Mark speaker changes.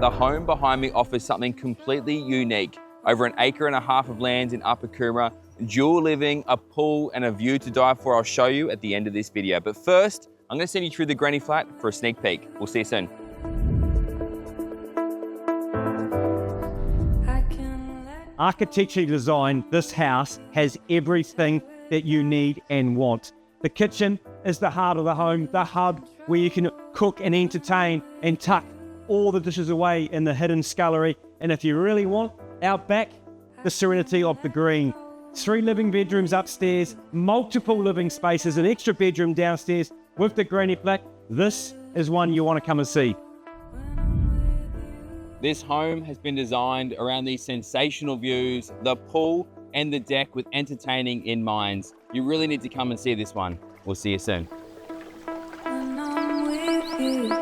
Speaker 1: the home behind me offers something completely unique. Over an acre and a half of land in Upper Coomera, dual living, a pool and a view to die for I'll show you at the end of this video. But first, I'm gonna send you through the granny flat for a sneak peek. We'll see you soon.
Speaker 2: Architecturally designed, this house has everything that you need and want. The kitchen is the heart of the home, the hub where you can cook and entertain and tuck all the dishes away in the hidden scullery. And if you really want, out back, the serenity of the green. 3 living bedrooms upstairs, multiple living spaces, an extra bedroom downstairs with the granny flat. This is one you want to come and see.
Speaker 1: This home has been designed around these sensational views, the pool and the deck with entertaining in mind. You really need to come and see this one. We'll see you soon.
Speaker 3: When I'm with you.